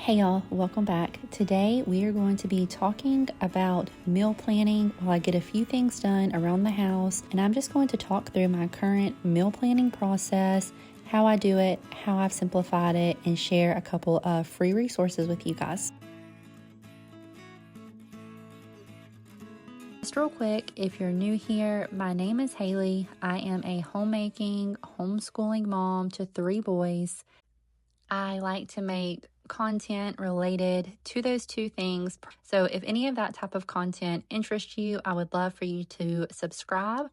Hey y'all, welcome back. Today we are going to be talking about meal planning while I get a few things done around the house, and I'm just going to talk through my current meal planning process, how I do it, how I've simplified it, and share a couple of free resources with you guys. Just real quick, if you're new here, my name is Haley. I am a homemaking, homeschooling mom to 3 boys. I like to make content related to those two things. So if any of that type of content interests you, I would love for you to subscribe.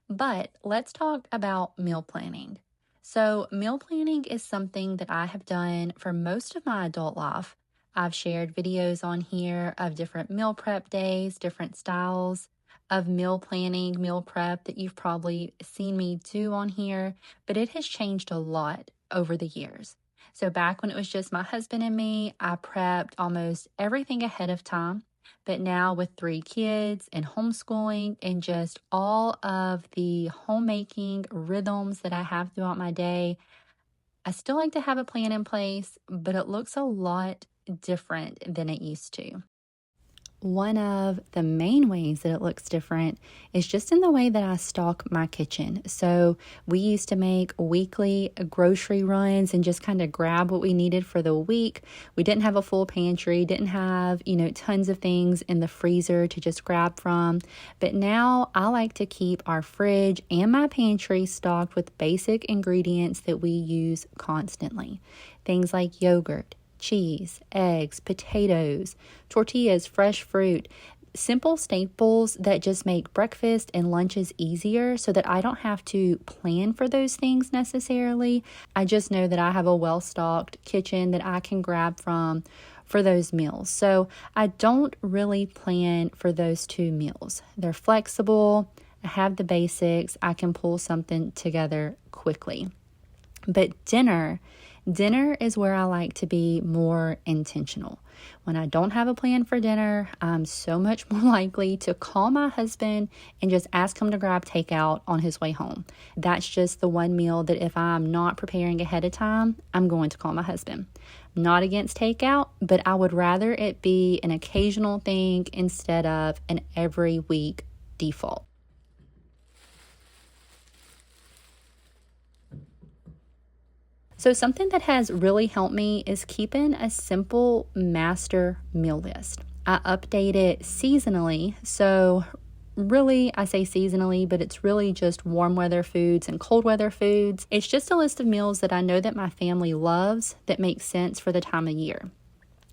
But let's talk about meal planning. So meal planning is something that I have done for most of my adult life. I've shared videos on here of different meal prep days, different styles of meal planning, meal prep that you've probably seen me do on here, but it has changed a lot over the years. So back when it was just my husband and me, I prepped almost everything ahead of time. But now with 3 kids and homeschooling and just all of the homemaking rhythms that I have throughout my day, I still like to have a plan in place, but it looks a lot different than it used to. One of the main ways that it looks different is just in the way that I stock my kitchen. So we used to make weekly grocery runs and just kind of grab what we needed for the week. We didn't have a full pantry, didn't have, tons of things in the freezer to just grab from. But now I like to keep our fridge and my pantry stocked with basic ingredients that we use constantly. Things like yogurt, cheese, eggs, potatoes, tortillas, fresh fruit, simple staples that just make breakfast and lunches easier so that I don't have to plan for those things necessarily. I just know that I have a well-stocked kitchen that I can grab from for those meals. So I don't really plan for those 2 meals. They're flexible. I have the basics. I can pull something together quickly. But dinner is where I like to be more intentional. When I don't have a plan for dinner, I'm so much more likely to call my husband and just ask him to grab takeout on his way home. That's just the one meal that if I'm not preparing ahead of time, I'm going to call my husband. I'm not against takeout, but I would rather it be an occasional thing instead of an every week default. So something that has really helped me is keeping a simple master meal list. I update it seasonally. So really, I say seasonally, but it's really just warm weather foods and cold weather foods. It's just a list of meals that I know that my family loves that make sense for the time of year.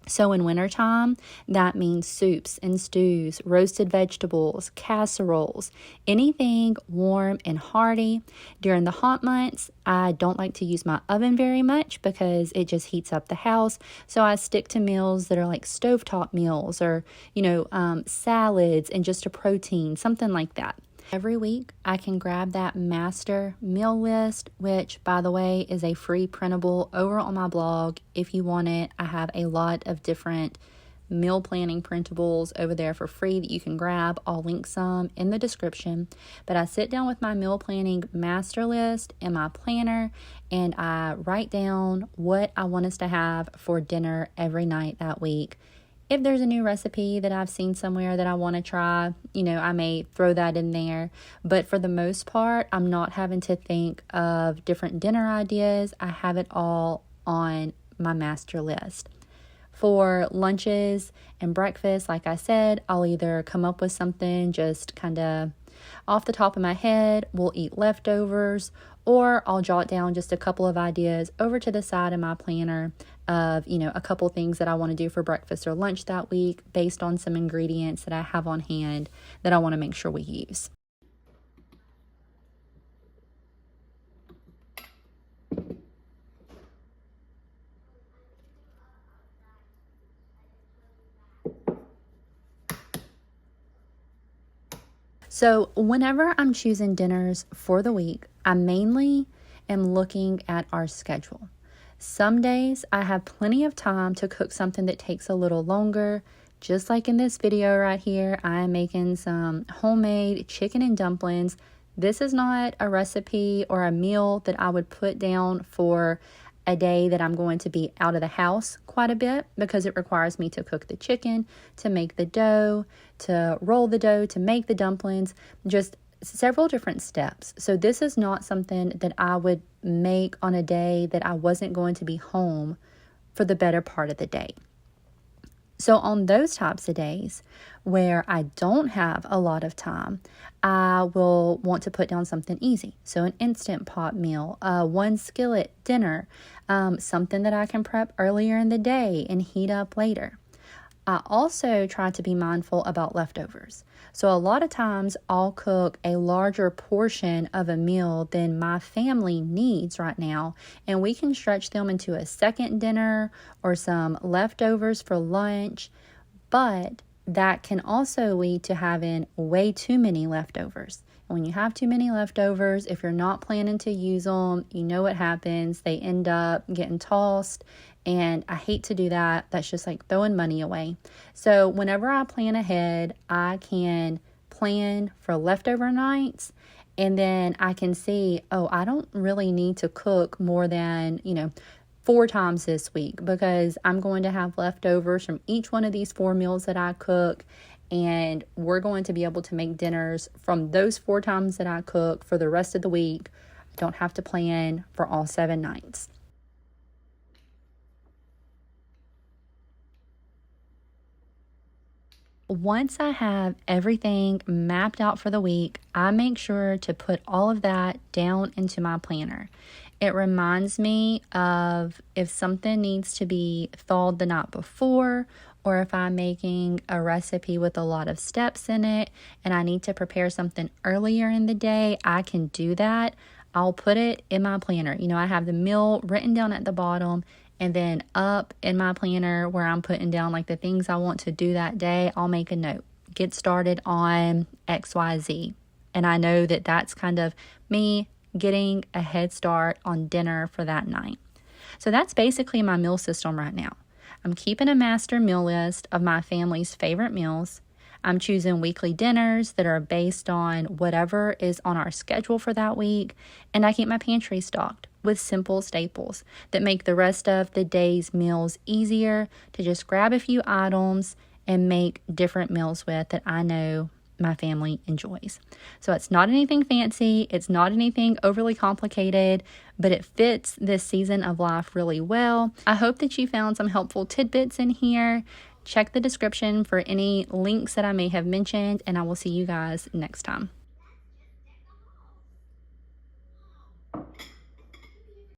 So in wintertime, that means soups and stews, roasted vegetables, casseroles, anything warm and hearty. During the hot months, I don't like to use my oven very much because it just heats up the house. So I stick to meals that are like stovetop meals or, salads and just a protein, something like that. Every week, I can grab that master meal list, which, by the way, is a free printable over on my blog. If you want it, I have a lot of different meal planning printables over there for free that you can grab. I'll link some in the description. But I sit down with my meal planning master list and my planner, and I write down what I want us to have for dinner every night that week. If there's a new recipe that I've seen somewhere that I want to try, I may throw that in there. But for the most part, I'm not having to think of different dinner ideas. I have it all on my master list. For lunches and breakfast, like I said, I'll either come up with something just kind of off the top of my head, we'll eat leftovers, or I'll jot down just a couple of ideas over to the side of my planner of, a couple things that I want to do for breakfast or lunch that week based on some ingredients that I have on hand that I want to make sure we use. So whenever I'm choosing dinners for the week, I mainly am looking at our schedule. Some days I have plenty of time to cook something that takes a little longer. Just like in this video right here, I am making some homemade chicken and dumplings. This is not a recipe or a meal that I would put down for a day that I'm going to be out of the house quite a bit because it requires me to cook the chicken, to make the dough, to roll the dough, to make the dumplings, just several different steps. So this is not something that I would make on a day that I wasn't going to be home for the better part of the day. So on those types of days where I don't have a lot of time, I will want to put down something easy. So an Instant Pot meal, one skillet dinner, something that I can prep earlier in the day and heat up later. I also try to be mindful about leftovers. So a lot of times I'll cook a larger portion of a meal than my family needs right now, and we can stretch them into a second dinner or some leftovers for lunch, but that can also lead to having way too many leftovers. And when you have too many leftovers, if you're not planning to use them, you know what happens. They end up getting tossed, and I hate to do that. That's just like throwing money away. So whenever I plan ahead, I can plan for leftover nights, and then I can see, oh, I don't really need to cook more than, 4 times this week because I'm going to have leftovers from each one of these 4 meals that I cook, and we're going to be able to make dinners from those 4 times that I cook for the rest of the week. I don't have to plan for all 7 nights. Once I have everything mapped out for the week, I make sure to put all of that down into my planner. It reminds me of if something needs to be thawed the night before, or if I'm making a recipe with a lot of steps in it and I need to prepare something earlier in the day, I can do that. I'll put it in my planner. I have the meal written down at the bottom, and then up in my planner where I'm putting down like the things I want to do that day, I'll make a note. Get started on XYZ. And I know that that's kind of me getting a head start on dinner for that night. So that's basically my meal system right now. I'm keeping a master meal list of my family's favorite meals. I'm choosing weekly dinners that are based on whatever is on our schedule for that week. And I keep my pantry stocked with simple staples that make the rest of the day's meals easier to just grab a few items and make different meals with that I know my family enjoys. So it's not anything fancy, it's not anything overly complicated, but it fits this season of life really well. I hope that you found some helpful tidbits in here. Check the description for any links that I may have mentioned, and I will see you guys next time.